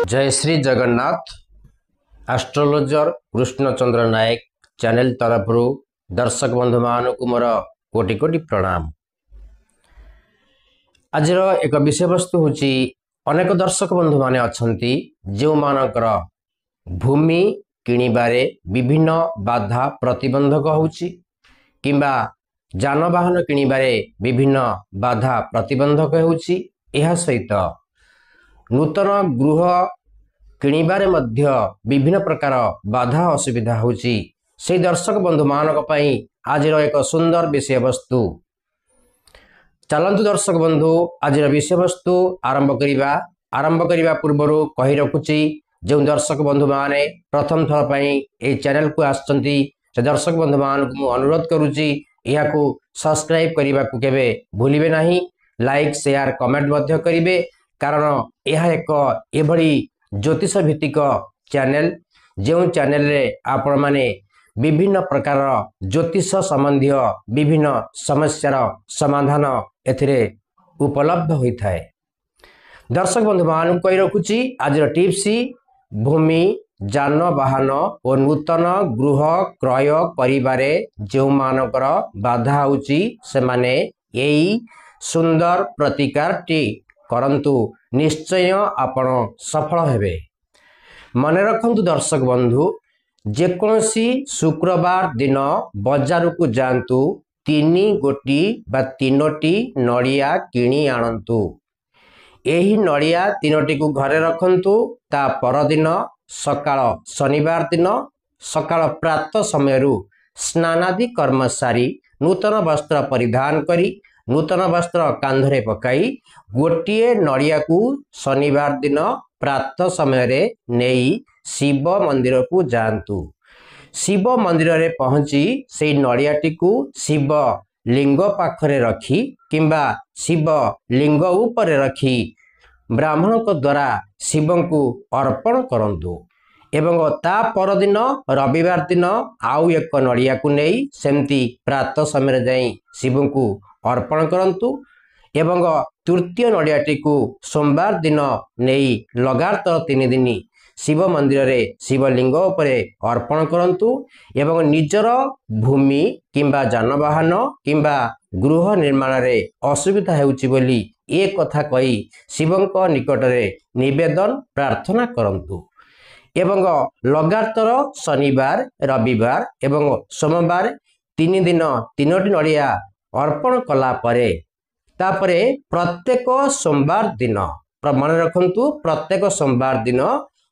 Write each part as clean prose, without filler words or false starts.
जय श्री जगन्नाथ। एस्ट्रोलोजर कृष्णचंद्र नायक चैनल तरफ दर्शक बंधु मान को मोर कोटि कोटि प्रणाम। आज एक विषय वस्तु हूँ अनेक दर्शक बंधु माने अच्छी जो मानकर भूमि किणिबारे विभिन्न बाधा प्रतिबंधक होउची किंबा जानवाहन किणिबारे विभिन्न बाधा प्रतिबंधक होउची। यह सहित नूतन गृह किणिबारे मध्य विभिन्न प्रकार बाधा असुविधा होउची। से दर्शक बंधु मानक पई आज एक सुंदर विषय वस्तु। चलंतु दर्शक बंधु आज विषय वस्तु आरंभ करिबा पूर्व कहि रखुची जो दर्शक बंधु माने प्रथम थर पई ए चैनल को आछंती से दर्शक बंधु मान को अनुरोध करूची या को सब्सक्राइब करने को केबे भूलिबे नहीं। लाइक शेयर कमेंट मध्य करिवे कारण यह एक एभली ज्योतिष भित्तिक चैनल जो चैनल रे आपण माने विभिन्न प्रकार ज्योतिष संबंधी विभिन्न समस्यार समाधान एथिरे उपलब्ध होता है। दर्शक बंधु मान कही रखुची आज टिप्स भूमि जानवाहन और नूतन गृह क्रय करिबारे जो मानकर बाधा होची से माने यही सुंदर प्रतिकारटी करंतु निश्चय आपण सफल हेबे। मने रखंतु दर्शक बंधु जेकोसी शुक्रवार दिन बाजार को जांतु 3 गोटी बा 3टी नड़िया किणी आणंतु। एही नड़िया 3टी को घरे रखंतु। ता परदिन सकाळ शनिवार दिन सकाळ प्रातः समय स्नानादि कर्म सारी नूतन वस्त्र परिधान करी नूतन वस्त्र कांधरे पकाई गोटे नड़िया को शनिवार दिन प्रातः समय नहीं शिव मंदिर को जातु। शिव मंदिर रे पहुंची से नड़ियाटी को शिव लिंग पाखरे रखी किंबा शिव लिंग ऊपर रखी ब्राह्मण को द्वारा शिव को अर्पण करंतु। एवं ता परदिन रविवार दिन आउ एक नड़िया को नहीं सेमती प्रातः समय जाई शिव को अर्पण करंतु। एवं तृतीय नड़ियाटी को सोमवार दिन नहीं लगातार 3 दिन शिव मंदिर रे शिवलिंग उपरे अर्पण करंतु। एवं निजर भूमि किंबा जानवाहन किंबा गृह निर्माण रे असुविधा हेउची बोली ए कथा कही शिवंक निकट रे निवेदन प्रार्थना करंतु। एवं लगातार शनिवार रविवार एवं सोमवार 3 दिन 3टी नड़िया अर्पण कला परे तापरे प्रत्येक सोमवार दिन मन रखंतु प्रत्येक सोमवार दिन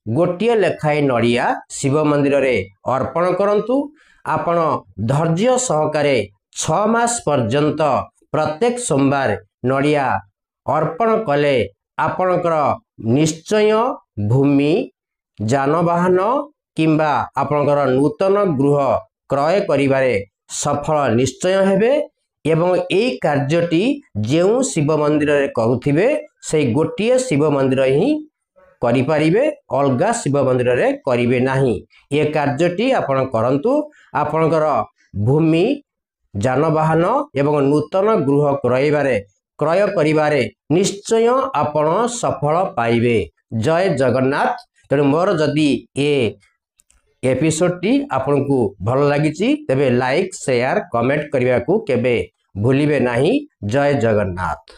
गोटे लेखाए नड़िया शिव मंदिर रे अर्पण करंतु। आपण धैर्य सहकारे 6 मास पर्यंत प्रत्येक सोमवार नड़िया अर्पण कले आपणकर निश्चय भूमि जानवाहन किंबा आपणकर नूतन गृह क्रय करिबारे सफल निश्चय हेबे। एवं यही कार्यटी जो शिव मंदिर रे करुथिबे से गोटे शिव मंदिर ही करिपारिबे अलगा शिव मंदिर रे करिवे नाही। ये कार्यटी आपण करंतु। आपणकर भूमि जानवाहन एवं नूतन गृह क्रय करिबारे निश्चय आपण सफल पाइबे। जय जगन्नाथ। तेणु मोर जदि ए एपिसोड आपन को भल लगी तेबे लाइक शेयर कमेंट करने को केबे भूलिबे नहीं। जय जगन्नाथ।